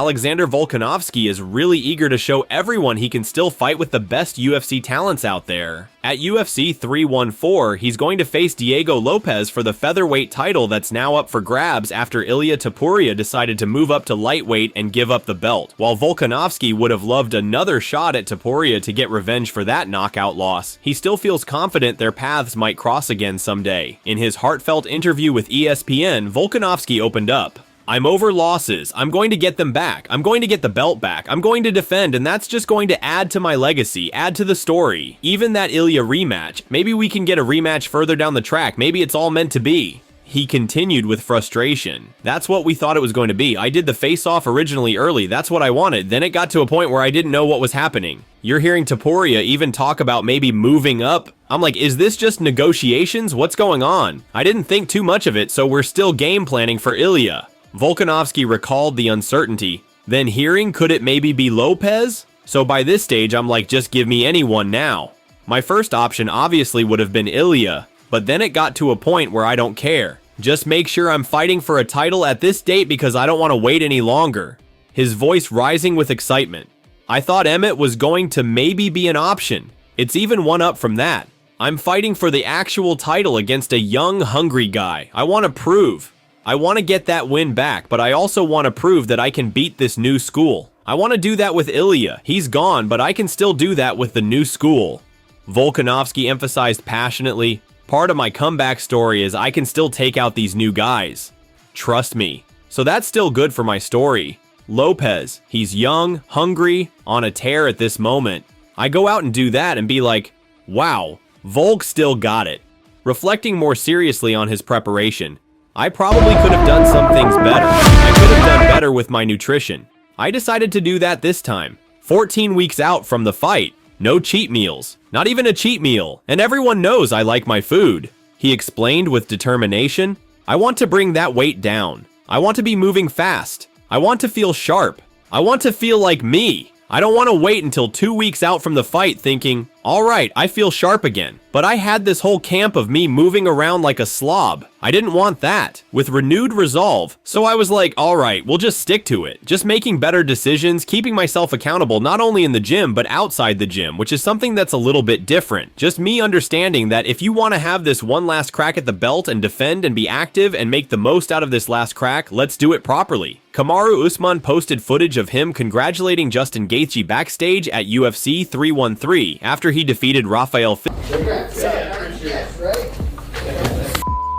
Alexander Volkanovski is really eager to show everyone he can still fight with the best UFC talents out there. At UFC 314, he's going to face Diego Lopez for the featherweight title that's now up for grabs after Ilia Topuria decided to move up to lightweight and give up the belt. While Volkanovski would have loved another shot at Topuria to get revenge for that knockout loss, he still feels confident their paths might cross again someday. In his heartfelt interview with ESPN, Volkanovski opened up. "I'm over losses. I'm going to get them back. I'm going to get the belt back. I'm going to defend, and that's just going to add to my legacy, add to the story. Even that Ilia rematch, maybe we can get a rematch further down the track. Maybe it's all meant to be." He continued with frustration. "That's what we thought it was going to be. I did the face-off originally early. That's what I wanted. Then it got to a point where I didn't know what was happening. You're hearing Topuria even talk about maybe moving up. I'm like, is this just negotiations? What's going on? I didn't think too much of it, so we're still game planning for Ilia." Volkanovski recalled the uncertainty. Then hearing, could it maybe be Lopez? "So by this stage, I'm like, just give me anyone now. My first option obviously would have been Ilia, but then it got to a point where I don't care. Just make sure I'm fighting for a title at this date because I don't want to wait any longer." His voice rising with excitement. "I thought Emmett was going to maybe be an option. It's even one up from that. I'm fighting for the actual title against a young, hungry guy. I want to prove. I want to get that win back, but I also want to prove that I can beat this new school. I want to do that with Ilia. He's gone, but I can still do that with the new school." Volkanovski emphasized passionately, "Part of my comeback story is I can still take out these new guys. Trust me." So that's still good for my story. Lopez, he's young, hungry, on a tear at this moment. I go out and do that and be like, wow, Volk still got it. Reflecting more seriously on his preparation, I probably could have done some things better. I could have done better with my nutrition. I decided to do that this time. 14 weeks out from the fight. No cheat meals. Not even a cheat meal. And everyone knows I like my food. He explained with determination. "I want to bring that weight down. I want to be moving fast. I want to feel sharp. I want to feel like me. I don't want to wait until 2 weeks out from the fight thinking, all right, I feel sharp again. But I had this whole camp of me moving around like a slob. I didn't want that. With renewed resolve. So I was like, all right, we'll just stick to it. Just making better decisions, keeping myself accountable not only in the gym, but outside the gym, which is something that's a little bit different. Just me understanding that if you want to have this one last crack at the belt and defend and be active and make the most out of this last crack, let's do it properly." Kamaru Usman posted footage of him congratulating Justin Gaethje backstage at UFC 313 after he defeated Rafael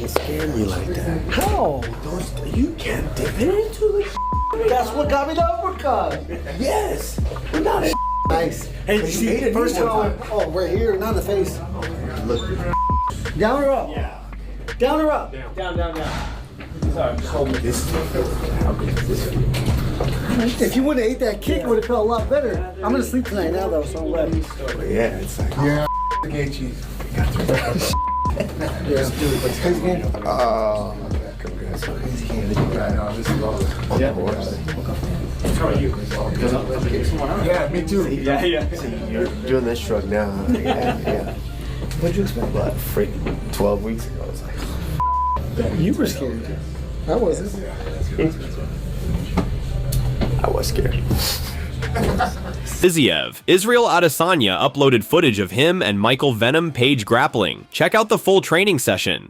It scared me like that. How? You can't dip it into like. That's what got me the uppercut. Yes. We're not a Nice. Hey, you see, made it first one time, time. oh, right here, not in the face. Look. Down or up? Yeah. Down or up? Down, down, down. Sorry, just hold me. This is how good is this? If you would have ate that kick, it would have felt a lot better. I'm gonna sleep tonight now though, so I'm ready. But yeah, it's like. Yeah. Gaethje. Just do it. What's his game? Congrats on his hand. Right now, this is all on the horse. How about you? Yeah, me too. Yeah, yeah. See, you're doing this shrug now. Yeah. What'd you expect? But freaking 12 weeks ago, it's like. You were scared. I wasn't. I was scared. Fiziev. Israel Adesanya uploaded footage of him and Michael Venom Page grappling. Check out the full training session.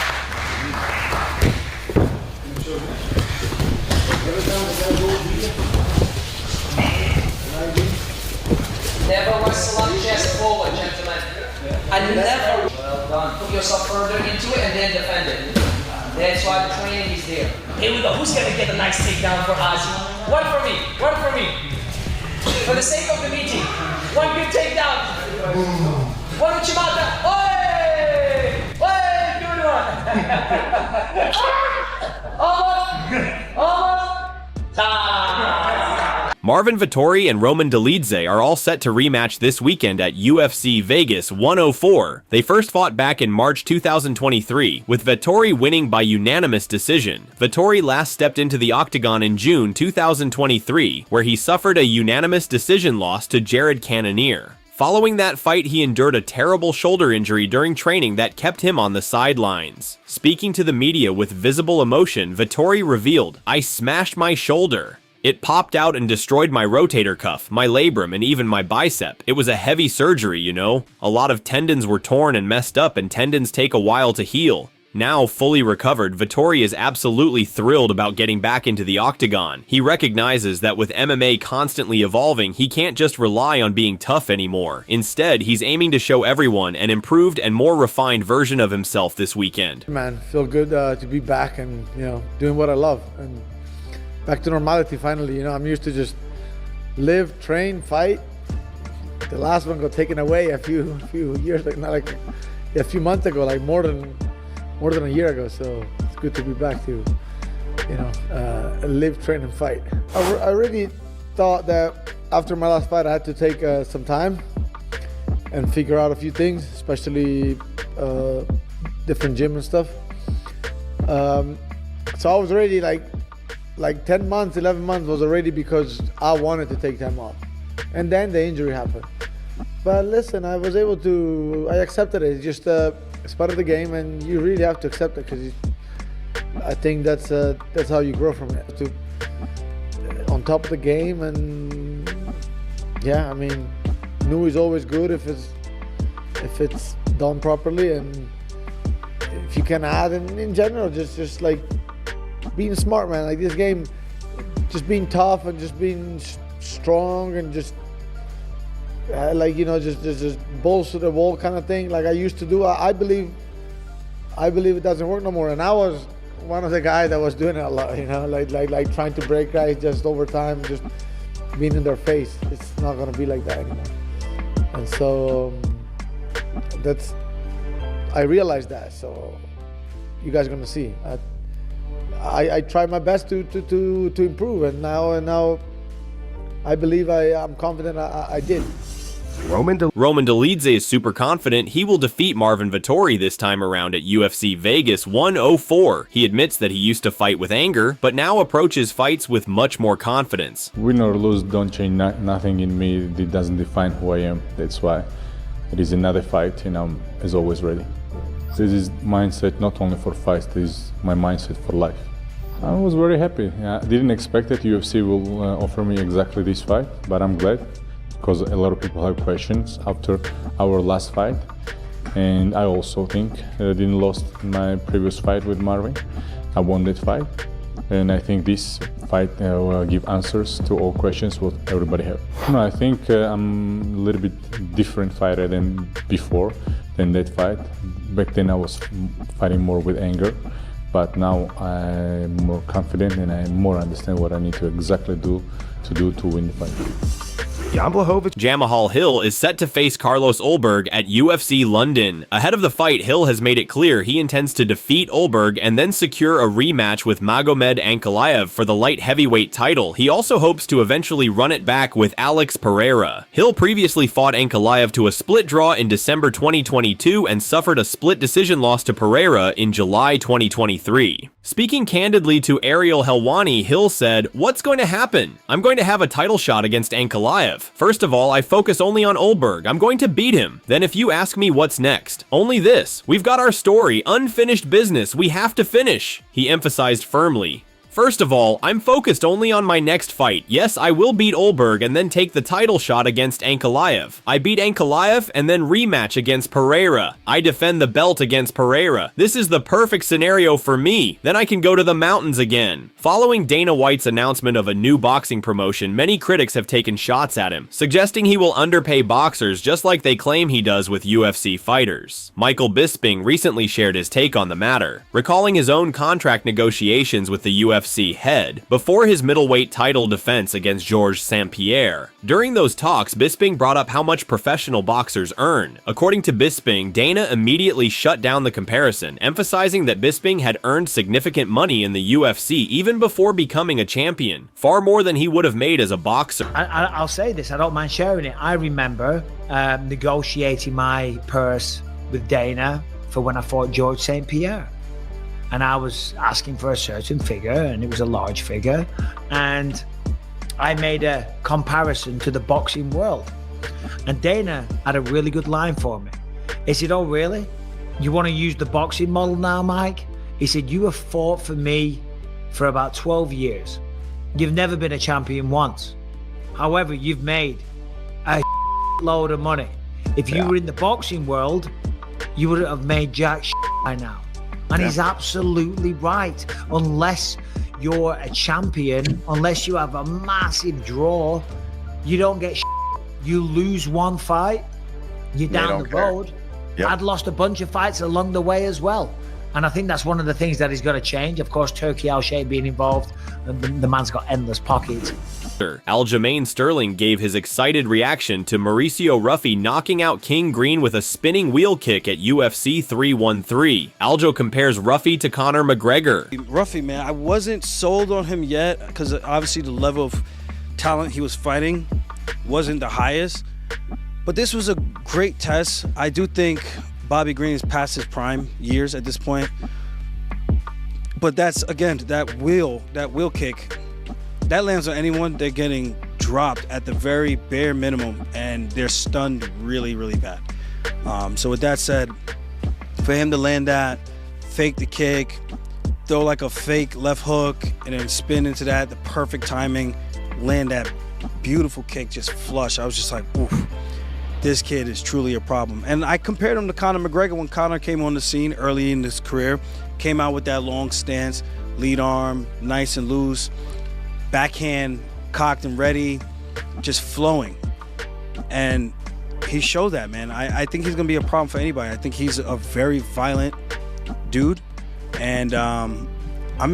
Never was slump chest forward, gentlemen. And never put yourself further into it and then defend it. That's why the training is there. Here we go. Who's gonna get a nice takedown for Ozzy? One for me. One for me. For the sake of the meeting, one good takedown. One with Chimata. Oi! Oi! Good one. Almost. Almost. Time. Marvin Vettori and Roman Dolidze are all set to rematch this weekend at UFC Vegas 104. They first fought back in March 2023, with Vettori winning by unanimous decision. Vettori last stepped into the octagon in June 2023, where he suffered a unanimous decision loss to Jared Cannonier. Following that fight, he endured a terrible shoulder injury during training that kept him on the sidelines. Speaking to the media with visible emotion, Vettori revealed, "I smashed my shoulder. It popped out and destroyed my rotator cuff, my labrum, and even my bicep. It was a heavy surgery, you know? A lot of tendons were torn and messed up, and tendons take a while to heal. Now fully recovered, Vettori is absolutely thrilled about getting back into the octagon. He recognizes that with MMA constantly evolving, he can't just rely on being tough anymore. Instead, he's aiming to show everyone an improved and more refined version of himself this weekend. Man, feel good to be back and, you know, doing what I love and back to normality finally. You know, I'm used to just live, train, fight. The last one got taken away a few years, a few months ago, like more than a year ago, so it's good to be back to, you know, live, train, and fight. I really thought that after my last fight, I had to take some time and figure out a few things, especially different gym and stuff. So I was already like 10 months, 11 months was already because I wanted to take time off. And then the injury happened. But listen, I was able to, I accepted it. It's just, it's part of the game, and you really have to accept it because I think that's how you grow from it. To on top of the game, and yeah, I mean, new is always good if it's done properly, and if you can add, and in general, just like being smart, man. Like this game, just being tough and just being strong and just. Like, you know, just balls to the wall kind of thing, like I used to do. I believe it doesn't work no more. And I was one of the guys that was doing it a lot, you know, like trying to break guys just over time, just being in their face. It's not gonna be like that anymore. And so I realized that. So you guys are gonna see. I tried my best to improve, and now I believe I'm confident I did. Roman Dolidze is super confident he will defeat Marvin Vettori this time around at UFC Vegas 104. He admits that he used to fight with anger, but now approaches fights with much more confidence. Win or lose don't change nothing in me. It doesn't define who I am. That's why it is another fight, and I'm as always ready. This is mindset not only for fights, this is my mindset for life. I was very happy. I didn't expect that UFC will offer me exactly this fight, but I'm glad because a lot of people have questions after our last fight. And I also think I didn't lost my previous fight with Marvin. I won that fight. And I think this fight will give answers to all questions what everybody have. No, I think I'm a little bit different fighter than before, than that fight. Back then I was fighting more with anger. But now I'm more confident and I more understand what I need to exactly do to win the fight. Jamahal Hill is set to face Carlos Ulberg at UFC London. Ahead of the fight, Hill has made it clear he intends to defeat Ulberg and then secure a rematch with Magomed Ankalaev for the light heavyweight title. He also hopes to eventually run it back with Alex Pereira. Hill previously fought Ankalaev to a split draw in December 2022 and suffered a split decision loss to Pereira in July 2023. Speaking candidly to Ariel Helwani, Hill said, "What's going to happen? I'm going to have a title shot against Ankalaev. First of all, I focus only on Ulberg. I'm going to beat him. Then if you ask me what's next, only this. We've got our story, unfinished business. We have to finish," he emphasized firmly. First of all, I'm focused only on my next fight. Yes, I will beat Ulberg and then take the title shot against Ankalaev. I beat Ankalaev and then rematch against Pereira. I defend the belt against Pereira. This is the perfect scenario for me. Then I can go to the mountains again. Following Dana White's announcement of a new boxing promotion, many critics have taken shots at him, suggesting he will underpay boxers just like they claim he does with UFC fighters. Michael Bisping recently shared his take on the matter, recalling his own contract negotiations with the UFC head before his middleweight title defense against Georges St-Pierre. During those talks, Bisping brought up how much professional boxers earn. According to Bisping, Dana immediately shut down the comparison, emphasizing that Bisping had earned significant money in the UFC even before becoming a champion, far more than he would have made as a boxer. I'll say this, I don't mind sharing it. I remember negotiating my purse with Dana for when I fought Georges St-Pierre. And I was asking for a certain figure, and it was a large figure. And I made a comparison to the boxing world. And Dana had a really good line for me. He said, "Oh, really? You want to use the boxing model now, Mike?" He said, "You have fought for me for about 12 years. You've never been a champion once. However, you've made a load of money. If you were in the boxing world, you would have made jack by now. And he's absolutely right. Unless you're a champion, unless you have a massive draw, you don't get you lose one fight, you're down the road. I'd lost a bunch of fights along the way as well. And I think that's one of the things that he's got to change. Of course, Turkey Al-Shay being involved, the man's got endless pockets. Aljamain Sterling gave his excited reaction to Mauricio Ruffy knocking out King Green with a spinning wheel kick at UFC 313. Aljo compares Ruffy to Conor McGregor. Ruffy, man, I wasn't sold on him yet because obviously the level of talent he was fighting wasn't the highest. But this was a great test. I do think Bobby Green is past his prime years at this point. But that's, again, that wheel kick, that lands on anyone, they're getting dropped at the very bare minimum, and they're stunned really, really bad. So with that said, for him to land that, fake the kick, throw like a fake left hook, and then spin into that, the perfect timing, land that beautiful kick just flush. I was just like, oof. This kid is truly a problem. And I compared him to Conor McGregor when Conor came on the scene early in his career. Came out with that long stance, lead arm, nice and loose, backhand cocked and ready, just flowing. And he showed that, man. I think he's going to be a problem for anybody. I think he's a very violent dude. And I'm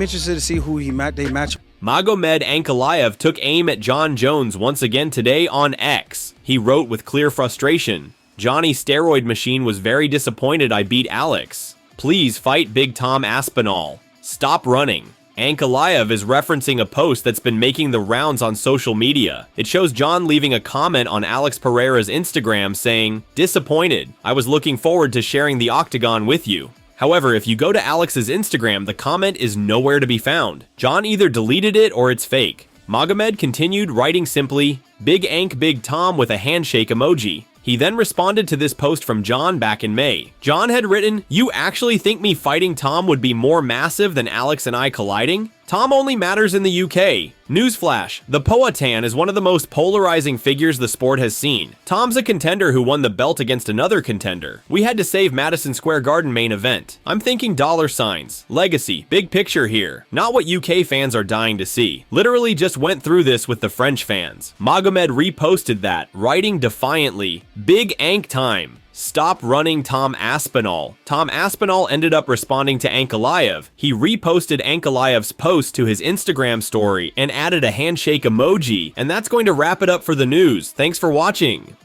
interested to see who they match. Magomed Ankalaev took aim at John Jones once again today on X. He wrote with clear frustration, "Johnny Steroid Machine was very disappointed I beat Alex. Please fight Big Tom Aspinall. Stop running." Ankalaev is referencing a post that's been making the rounds on social media. It shows John leaving a comment on Alex Pereira's Instagram saying, "Disappointed. I was looking forward to sharing the octagon with you." However, if you go to Alex's Instagram, the comment is nowhere to be found. John either deleted it or it's fake. Magomed continued writing simply, "Big Ank Big Tom" with a handshake emoji. He then responded to this post from John back in May. John had written, "You actually think me fighting Tom would be more massive than Alex and I colliding? Tom only matters in the UK. Newsflash, the Powhatan is one of the most polarizing figures the sport has seen. Tom's a contender who won the belt against another contender. We had to save Madison Square Garden main event. I'm thinking dollar signs, legacy, big picture here. Not what UK fans are dying to see. Literally just went through this with the French fans." Magomed reposted that, writing defiantly, "Big Ank time. Stop running Tom Aspinall." Tom Aspinall ended up responding to Ankalaev. He reposted Ankalaev's post to his Instagram story and added a handshake emoji. And that's going to wrap it up for the news. Thanks for watching.